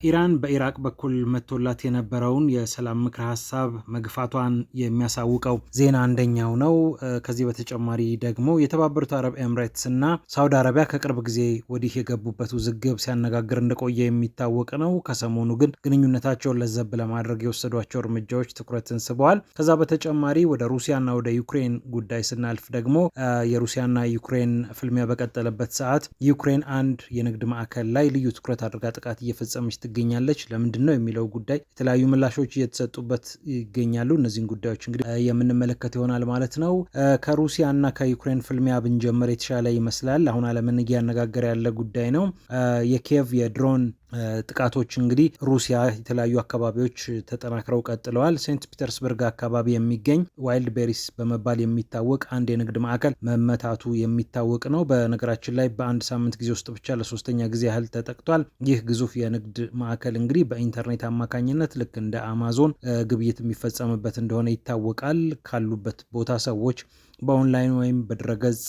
ኢራን በኢራቅ በኩል መጥቶላት የነበረውን የሰላም ምክረ ሀሳብ መግፋቷን የሚያሳውቀው ዜና አንደኛው ነው። ከዚህ በተጨማሪ ደግሞ የተባበሩት አረብ ኤምሬትስ እና ሳውዲ አረቢያ ከቅርብ ጊዜ ወዲህ የገቡበት ውዝግብ ሲያነጋግር እንደቆየ የሚታወቅ ነው። ከሰሞኑ ግን ግንኙነታቸውን ለዘብ ለማድረግ የወሰዷቸው እርምጃዎች ትኩረትን ስበዋል። ከዛ በተጨማሪ ወደ ሩሲያና ወደ ዩክሬን ጉዳይ ስናልፍ ደግሞ የሩሲያና ዩክሬን ፍልሚያ በቀጠለበት ሰዓት ዩክሬን አንድ የንግድ ማዕከል ላይ ልዩ ትኩረት አድርጋ ጥቃት እየፈጸመች ትገኛለች። ለምንድን ነው የሚለው ጉዳይ የተለያዩ ምላሾች እየተሰጡበት ይገኛሉ። እነዚህን ጉዳዮች እንግዲህ የምንመለከት ይሆናል ማለት ነው። ከሩሲያ እና ከዩክሬን ፍልሚያ ብንጀምር የተሻለ ይመስላል። አሁን ዓለምን እያነጋገረ ያለ ጉዳይ ነው። የኪየቭ የድሮን ጥቃቶች እንግዲህ ሩሲያ የተለያዩ አካባቢዎች ተጠናክረው ቀጥለዋል። ሴንት ፒተርስበርግ አካባቢ የሚገኝ ዋይልድ ቤሪስ በመባል የሚታወቅ አንድ የንግድ ማዕከል መመታቱ የሚታወቅ ነው። በነገራችን ላይ በአንድ ሳምንት ጊዜ ውስጥ ብቻ ለሶስተኛ ጊዜ ያህል ተጠቅቷል። ይህ ግዙፍ የንግድ ማዕከል እንግዲህ በኢንተርኔት አማካኝነት ልክ እንደ አማዞን ግብይት የሚፈጸምበት እንደሆነ ይታወቃል። ካሉበት ቦታ ሰዎች በኦንላይን ወይም በድረገጽ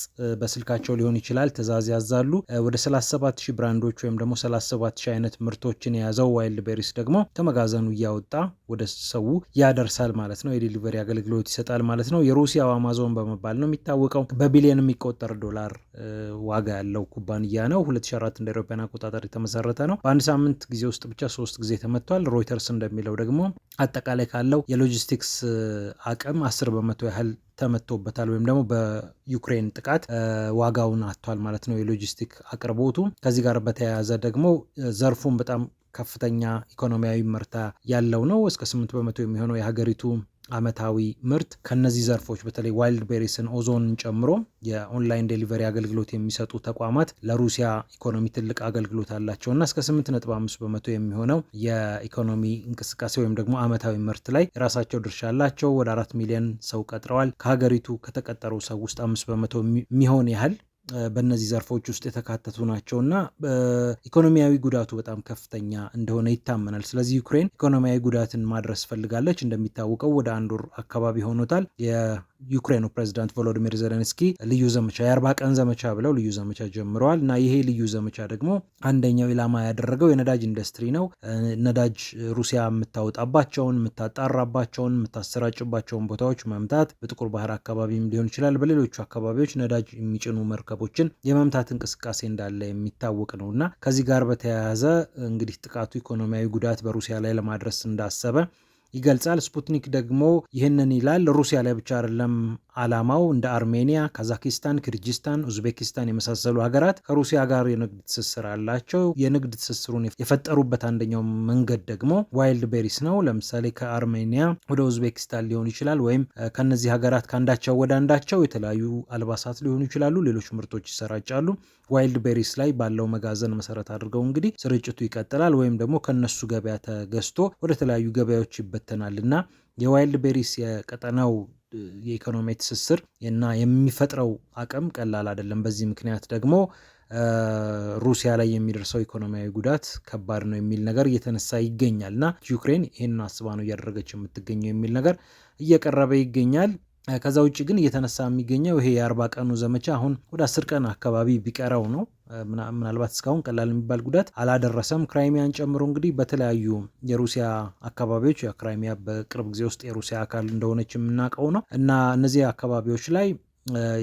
በስልካቸው ሊሆን ይችላል ትዕዛዝ ያዛሉ። ወደ 37,000 ብራንዶች ወይም ደግሞ 37,000 አይነት ምርቶችን የያዘው ዋይልድ ቤሪስ ደግሞ ከመጋዘኑ እያወጣ ወደ ሰው ያደርሳል ማለት ነው። የዴሊቨሪ አገልግሎት ይሰጣል ማለት ነው። የሩሲያው አማዞን በመባል ነው የሚታወቀው። በቢሊዮን የሚቆጠር ዶላር ዋጋ ያለው ኩባንያ ነው። 2004 እንደ አውሮፓውያን አቆጣጠር የተመሰረተ ነው። በአንድ ሳምንት ጊዜ ውስጥ ብቻ 3 ጊዜ ተመቷል። ሮይተርስ እንደሚለው ደግሞ አጠቃላይ ካለው የሎጂስቲክስ አቅም 10 በመቶ ያህል ተመቶበታል ወይም ደግሞ በዩክሬን ጥቃት ዋጋውን አጥቷል ማለት ነው የሎጂስቲክ አቅርቦቱ። ከዚህ ጋር በተያያዘ ደግሞ ዘርፉን በጣም ከፍተኛ ኢኮኖሚያዊ ምርታ ያለው ነው። እስከ 8 በመቶ የሚሆነው የሀገሪቱ አመታዊ ምርት ከነዚህ ዘርፎች በተለይ ዋይልድ ቤሪስን ኦዞንን ጨምሮ የኦንላይን ዴሊቨሪ አገልግሎት የሚሰጡ ተቋማት ለሩሲያ ኢኮኖሚ ትልቅ አገልግሎት አላቸው እና እስከ 8.5 በመቶ የሚሆነው የኢኮኖሚ እንቅስቃሴ ወይም ደግሞ አመታዊ ምርት ላይ የራሳቸው ድርሻ አላቸው። ወደ 4 ሚሊዮን ሰው ቀጥረዋል። ከሀገሪቱ ከተቀጠሩ ሰው ውስጥ 5 በመቶ የሚሆን ያህል በእነዚህ ዘርፎች ውስጥ የተካተቱ ናቸው እና ኢኮኖሚያዊ ጉዳቱ በጣም ከፍተኛ እንደሆነ ይታመናል። ስለዚህ ዩክሬን ኢኮኖሚያዊ ጉዳትን ማድረስ ፈልጋለች። እንደሚታወቀው ወደ አንድ ወር አካባቢ ሆኖታል። የዩክሬኑ ፕሬዚዳንት ቮሎዲሚር ዜሌንስኪ ልዩ ዘመቻ የ40 ቀን ዘመቻ ብለው ልዩ ዘመቻ ጀምረዋል እና ይሄ ልዩ ዘመቻ ደግሞ አንደኛው ኢላማ ያደረገው የነዳጅ ኢንዱስትሪ ነው። ነዳጅ ሩሲያ የምታወጣባቸውን፣ የምታጣራባቸውን፣ የምታሰራጭባቸውን ቦታዎች መምታት፣ በጥቁር ባህር አካባቢም ሊሆን ይችላል፣ በሌሎቹ አካባቢዎች ነዳጅ የሚጭኑ መርከቦችን የመምታት እንቅስቃሴ እንዳለ የሚታወቅ ነው እና ከዚህ ጋር በተያያዘ እንግዲህ ጥቃቱ ኢኮኖሚያዊ ጉዳት በሩሲያ ላይ ለማድረስ እንዳሰበ ይገልጻል። ስፑትኒክ ደግሞ ይህንን ይላል። ሩሲያ ላይ ብቻ አይደለም አላማው። እንደ አርሜኒያ፣ ካዛኪስታን፣ ኪርጂስታን፣ ኡዝቤኪስታን የመሳሰሉ ሀገራት ከሩሲያ ጋር የንግድ ትስስር አላቸው። የንግድ ትስስሩን የፈጠሩበት አንደኛው መንገድ ደግሞ ዋይልድ ቤሪስ ነው። ለምሳሌ ከአርሜኒያ ወደ ኡዝቤኪስታን ሊሆን ይችላል፣ ወይም ከነዚህ ሀገራት ከአንዳቸው ወደ አንዳቸው የተለያዩ አልባሳት ሊሆኑ ይችላሉ፣ ሌሎች ምርቶች ይሰራጫሉ። ዋይልድ ቤሪስ ላይ ባለው መጋዘን መሰረት አድርገው እንግዲህ ስርጭቱ ይቀጥላል፣ ወይም ደግሞ ከነሱ ገበያ ተገዝቶ ወደ ተለያዩ ገበያዎች ይበተናል እና የዋይልድ ቤሪስ የቀጠናው የኢኮኖሚ ትስስር እና የሚፈጥረው አቅም ቀላል አይደለም። በዚህ ምክንያት ደግሞ ሩሲያ ላይ የሚደርሰው ኢኮኖሚያዊ ጉዳት ከባድ ነው የሚል ነገር እየተነሳ ይገኛል እና ዩክሬን ይህንን አስባ ነው እያደረገች የምትገኘው የሚል ነገር እየቀረበ ይገኛል። ከዛ ውጭ ግን እየተነሳ የሚገኘው ይሄ የ40 ቀኑ ዘመቻ አሁን ወደ 10 ቀን አካባቢ ቢቀረው ነው። ምናልባት እስካሁን ቀላል የሚባል ጉዳት አላደረሰም። ክራይሚያን ጨምሮ እንግዲህ በተለያዩ የሩሲያ አካባቢዎች፣ ክራይሚያ በቅርብ ጊዜ ውስጥ የሩሲያ አካል እንደሆነች የምናውቀው ነው እና እነዚህ አካባቢዎች ላይ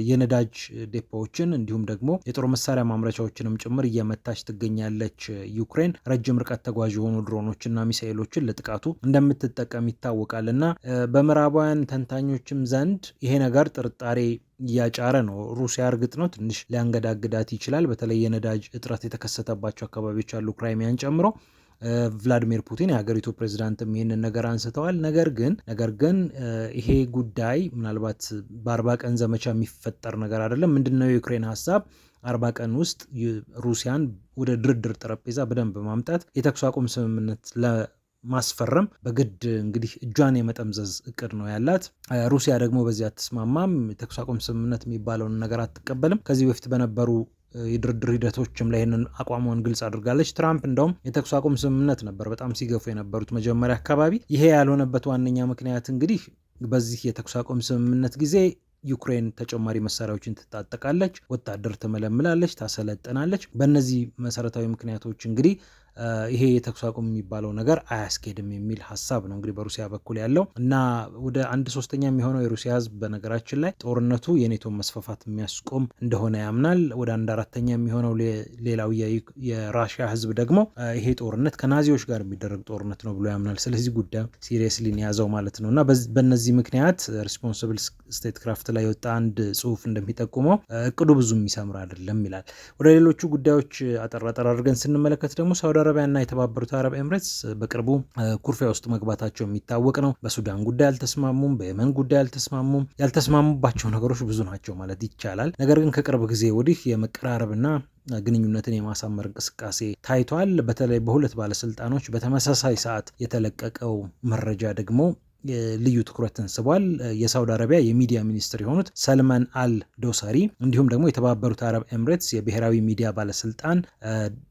የነዳጅ ዴፖዎችን እንዲሁም ደግሞ የጦር መሳሪያ ማምረቻዎችንም ጭምር እየመታች ትገኛለች። ዩክሬን ረጅም ርቀት ተጓዥ የሆኑ ድሮኖችና ሚሳኤሎችን ለጥቃቱ እንደምትጠቀም ይታወቃል እና በምዕራባውያን ተንታኞችም ዘንድ ይሄ ነገር ጥርጣሬ እያጫረ ነው። ሩሲያ እርግጥ ነው ትንሽ ሊያንገዳግዳት ይችላል። በተለይ የነዳጅ እጥረት የተከሰተባቸው አካባቢዎች አሉ ክራይሚያን ጨምሮ። ቭላዲሚር ፑቲን የሀገሪቱ ፕሬዚዳንትም ይህንን ነገር አንስተዋል። ነገር ግን ይሄ ጉዳይ ምናልባት በ40 ቀን ዘመቻ የሚፈጠር ነገር አይደለም። ምንድነው የዩክሬን ሀሳብ? 40 ቀን ውስጥ ሩሲያን ወደ ድርድር ጠረጴዛ በደንብ ማምጣት፣ የተኩስ አቁም ስምምነት ማስፈረም በግድ እንግዲህ እጇን የመጠምዘዝ እቅድ ነው ያላት። ሩሲያ ደግሞ በዚህ አትስማማም። የተኩስ አቁም ስምምነት የሚባለውን ነገር አትቀበልም። ከዚህ በፊት በነበሩ የድርድር ሂደቶችም ላይ ይህንን አቋሟን ግልጽ አድርጋለች። ትራምፕ እንደውም የተኩስ አቁም ስምምነት ነበር በጣም ሲገፉ የነበሩት መጀመሪያ አካባቢ። ይሄ ያልሆነበት ዋነኛ ምክንያት እንግዲህ በዚህ የተኩስ አቁም ስምምነት ጊዜ ዩክሬን ተጨማሪ መሳሪያዎችን ትታጠቃለች፣ ወታደር ትመለምላለች፣ ታሰለጥናለች። በእነዚህ መሰረታዊ ምክንያቶች እንግዲህ ይሄ የተኩስ አቁም የሚባለው ነገር አያስኬድም የሚል ሀሳብ ነው እንግዲህ በሩሲያ በኩል ያለው እና ወደ 1/3 የሚሆነው የሩሲያ ህዝብ በነገራችን ላይ ጦርነቱ የኔቶ መስፋፋት የሚያስቆም እንደሆነ ያምናል። ወደ 1/4 የሚሆነው ሌላው የራሽያ ህዝብ ደግሞ ይሄ ጦርነት ከናዚዎች ጋር የሚደረግ ጦርነት ነው ብሎ ያምናል። ስለዚህ ጉዳዩ ሲሪየስሊ ያዘው ማለት ነው እና በእነዚህ ምክንያት ሪስፖንሲብል ስቴት ክራፍት ላይ የወጣ አንድ ጽሁፍ እንደሚጠቁመው እቅዱ ብዙ የሚሰምር አይደለም ይላል። ወደ ሌሎቹ ጉዳዮች አጠር አድርገን ስንመለከት ደግሞ ሳውዲ አረቢያና የተባበሩት አረብ ኤምሬትስ በቅርቡ ኩርፊያ ውስጥ መግባታቸው የሚታወቅ ነው። በሱዳን ጉዳይ አልተስማሙም፣ በየመን ጉዳይ አልተስማሙም። ያልተስማሙባቸው ነገሮች ብዙ ናቸው ማለት ይቻላል። ነገር ግን ከቅርብ ጊዜ ወዲህ የመቀራረብና ግንኙነትን የማሳመር እንቅስቃሴ ታይቷል። በተለይ በሁለት ባለስልጣኖች በተመሳሳይ ሰዓት የተለቀቀው መረጃ ደግሞ ልዩ ትኩረትን ስቧል። የሳውዲ አረቢያ የሚዲያ ሚኒስትር የሆኑት ሰልማን አል ዶሳሪ እንዲሁም ደግሞ የተባበሩት አረብ ኤምሬትስ የብሔራዊ ሚዲያ ባለስልጣን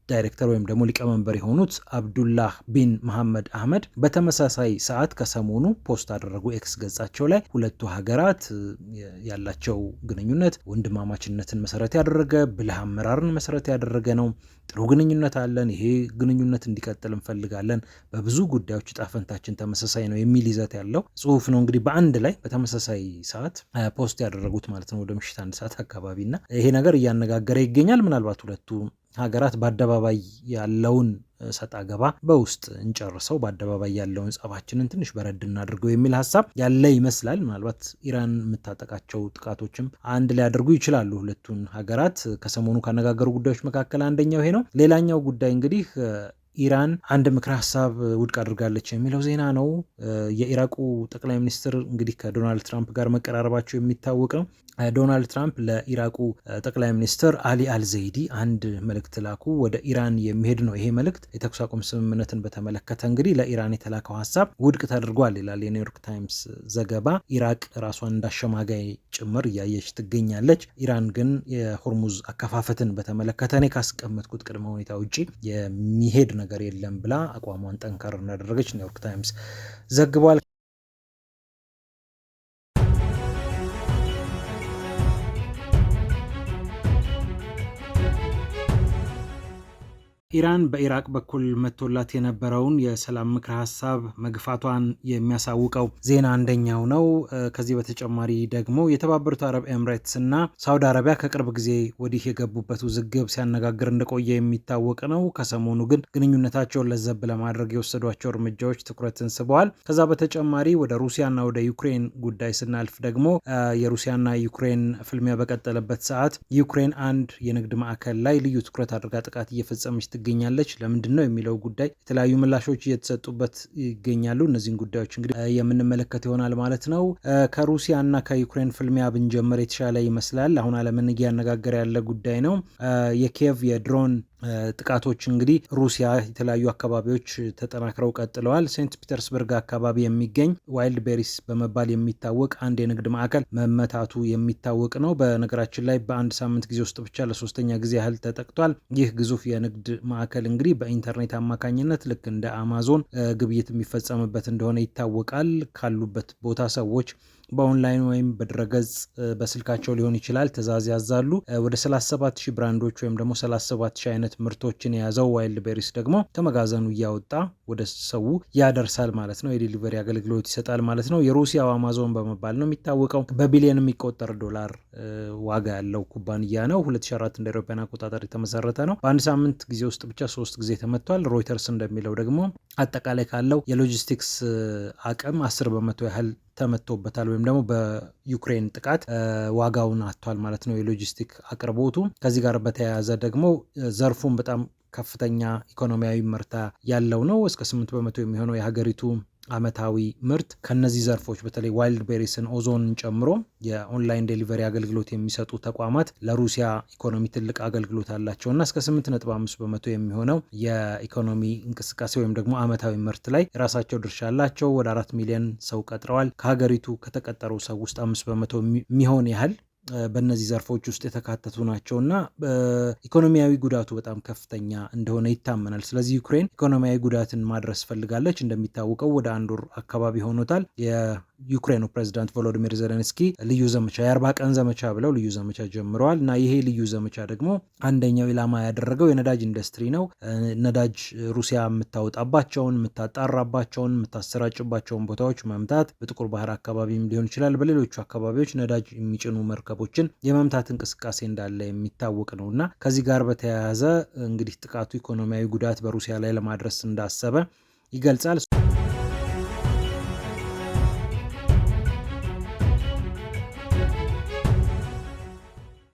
ዳይሬክተር ወይም ደግሞ ሊቀመንበር የሆኑት አብዱላህ ቢን መሐመድ አህመድ በተመሳሳይ ሰዓት ከሰሞኑ ፖስት አደረጉ ኤክስ ገጻቸው ላይ ሁለቱ ሀገራት ያላቸው ግንኙነት ወንድማማችነትን መሰረት ያደረገ ብልህ አመራርን መሰረት ያደረገ ነው። ጥሩ ግንኙነት አለን፣ ይሄ ግንኙነት እንዲቀጥል እንፈልጋለን፣ በብዙ ጉዳዮች ዕጣ ፈንታችን ተመሳሳይ ነው የሚል ይዘት ያለው ጽሁፍ ነው እንግዲህ በአንድ ላይ በተመሳሳይ ሰዓት ፖስት ያደረጉት ማለት ነው ወደ ምሽት 1 ሰዓት አካባቢ እና ይሄ ነገር እያነጋገረ ይገኛል። ምናልባት ሁለቱ ሀገራት በአደባባይ ያለውን ሰጣ ገባ በውስጥ እንጨርሰው በአደባባይ ያለውን ጸባችንን ትንሽ በረድ እናድርገው የሚል ሀሳብ ያለ ይመስላል። ምናልባት ኢራን የምታጠቃቸው ጥቃቶችም አንድ ላይ ያደርጉ ይችላሉ ሁለቱን ሀገራት። ከሰሞኑ ካነጋገሩ ጉዳዮች መካከል አንደኛው ይሄ ነው። ሌላኛው ጉዳይ እንግዲህ ኢራን አንድ ምክረ ሀሳብ ውድቅ አድርጋለች የሚለው ዜና ነው። የኢራቁ ጠቅላይ ሚኒስትር እንግዲህ ከዶናልድ ትራምፕ ጋር መቀራረባቸው የሚታወቅ ነው። ዶናልድ ትራምፕ ለኢራቁ ጠቅላይ ሚኒስትር አሊ አልዘይዲ አንድ መልእክት ላኩ። ወደ ኢራን የሚሄድ ነው ይሄ መልእክት። የተኩስ አቁም ስምምነትን በተመለከተ እንግዲህ ለኢራን የተላከው ሀሳብ ውድቅ ተደርጓል ይላል የኒውዮርክ ታይምስ ዘገባ። ኢራቅ ራሷን እንዳሸማጋይ ጭምር እያየች ትገኛለች። ኢራን ግን የሆርሙዝ አከፋፈትን በተመለከተ እኔ ካስቀመጥኩት ቅድመ ሁኔታ ውጭ የሚሄድ ነገር የለም ብላ አቋሟን ጠንከር እንዳደረገች ኒውዮርክ ታይምስ ዘግቧል። ኢራን በኢራቅ በኩል መቶላት የነበረውን የሰላም ምክረ ሀሳብ መግፋቷን የሚያሳውቀው ዜና አንደኛው ነው። ከዚህ በተጨማሪ ደግሞ የተባበሩት አረብ ኤምሬትስ እና ሳውዲ አረቢያ ከቅርብ ጊዜ ወዲህ የገቡበት ውዝግብ ሲያነጋግር እንደቆየ የሚታወቅ ነው። ከሰሞኑ ግን ግንኙነታቸውን ለዘብ ለማድረግ የወሰዷቸው እርምጃዎች ትኩረትን ስበዋል። ከዛ በተጨማሪ ወደ ሩሲያና ወደ ዩክሬን ጉዳይ ስናልፍ ደግሞ የሩሲያና ዩክሬን ፍልሚያ በቀጠለበት ሰዓት ዩክሬን አንድ የንግድ ማዕከል ላይ ልዩ ትኩረት አድርጋ ጥቃት እየፈጸመች ትገኛለች። ለምንድን ነው የሚለው ጉዳይ የተለያዩ ምላሾች እየተሰጡበት ይገኛሉ። እነዚህን ጉዳዮች እንግዲህ የምንመለከት ይሆናል ማለት ነው። ከሩሲያ እና ከዩክሬን ፍልሚያ ብንጀምር የተሻለ ይመስላል። አሁን ዓለምን እያነጋገረ ያለ ጉዳይ ነው። የኪየቭ የድሮን ጥቃቶች እንግዲህ ሩሲያ የተለያዩ አካባቢዎች ተጠናክረው ቀጥለዋል። ሴንት ፒተርስበርግ አካባቢ የሚገኝ ዋይልድ ቤሪስ በመባል የሚታወቅ አንድ የንግድ ማዕከል መመታቱ የሚታወቅ ነው። በነገራችን ላይ በአንድ ሳምንት ጊዜ ውስጥ ብቻ ለሶስተኛ ጊዜ ያህል ተጠቅቷል። ይህ ግዙፍ የንግድ ማዕከል እንግዲህ በኢንተርኔት አማካኝነት ልክ እንደ አማዞን ግብይት የሚፈጸምበት እንደሆነ ይታወቃል። ካሉበት ቦታ ሰዎች በኦንላይን ወይም በድረገጽ በስልካቸው ሊሆን ይችላል ትዕዛዝ ያዛሉ። ወደ 37,000 ብራንዶች ወይም ደግሞ 37,000 አይነት ምርቶችን የያዘው ዋይልድ ቤሪስ ደግሞ ከመጋዘኑ እያወጣ ወደ ሰው ያደርሳል ማለት ነው። የዲሊቨሪ አገልግሎት ይሰጣል ማለት ነው። የሩሲያው አማዞን በመባል ነው የሚታወቀው። በቢሊዮን የሚቆጠር ዶላር ዋጋ ያለው ኩባንያ ነው። 2004 እንደ አውሮፓውያን አቆጣጠር የተመሰረተ ነው። በአንድ ሳምንት ጊዜ ውስጥ ብቻ 3 ጊዜ ተመቷል። ሮይተርስ እንደሚለው ደግሞ አጠቃላይ ካለው የሎጂስቲክስ አቅም 10% ያህል ተመቶበታል ወይም ደግሞ በዩክሬን ጥቃት ዋጋውን አጥቷል ማለት ነው የሎጂስቲክ አቅርቦቱ። ከዚህ ጋር በተያያዘ ደግሞ ዘርፉን በጣም ከፍተኛ ኢኮኖሚያዊ ምርታ ያለው ነው። እስከ 8% የሚሆነው የሀገሪቱ አመታዊ ምርት ከነዚህ ዘርፎች በተለይ ዋይልድ ቤሪስን ኦዞንን ጨምሮ የኦንላይን ዴሊቨሪ አገልግሎት የሚሰጡ ተቋማት ለሩሲያ ኢኮኖሚ ትልቅ አገልግሎት አላቸው እና እስከ 8.5% የሚሆነው የኢኮኖሚ እንቅስቃሴ ወይም ደግሞ አመታዊ ምርት ላይ የራሳቸው ድርሻ አላቸው። ወደ 4 ሚሊዮን ሰው ቀጥረዋል። ከሀገሪቱ ከተቀጠሩ ሰው ውስጥ 5% የሚሆን ያህል በእነዚህ ዘርፎች ውስጥ የተካተቱ ናቸው እና ኢኮኖሚያዊ ጉዳቱ በጣም ከፍተኛ እንደሆነ ይታመናል። ስለዚህ ዩክሬን ኢኮኖሚያዊ ጉዳትን ማድረስ ፈልጋለች። እንደሚታወቀው ወደ 1 ወር አካባቢ ሆኖታል የዩክሬኑ ፕሬዚዳንት ቮሎዲሚር ዜሌንስኪ ልዩ ዘመቻ የ40 ቀን ዘመቻ ብለው ልዩ ዘመቻ ጀምረዋል እና ይሄ ልዩ ዘመቻ ደግሞ አንደኛው ኢላማ ያደረገው የነዳጅ ኢንዱስትሪ ነው። ነዳጅ ሩሲያ የምታወጣባቸውን፣ የምታጣራባቸውን፣ የምታሰራጭባቸውን ቦታዎች መምታት፣ በጥቁር ባህር አካባቢም ሊሆን ይችላል፣ በሌሎቹ አካባቢዎች ነዳጅ የሚጭኑ መርከቦችን የመምታት እንቅስቃሴ እንዳለ የሚታወቅ ነው እና ከዚህ ጋር በተያያዘ እንግዲህ ጥቃቱ ኢኮኖሚያዊ ጉዳት በሩሲያ ላይ ለማድረስ እንዳሰበ ይገልጻል።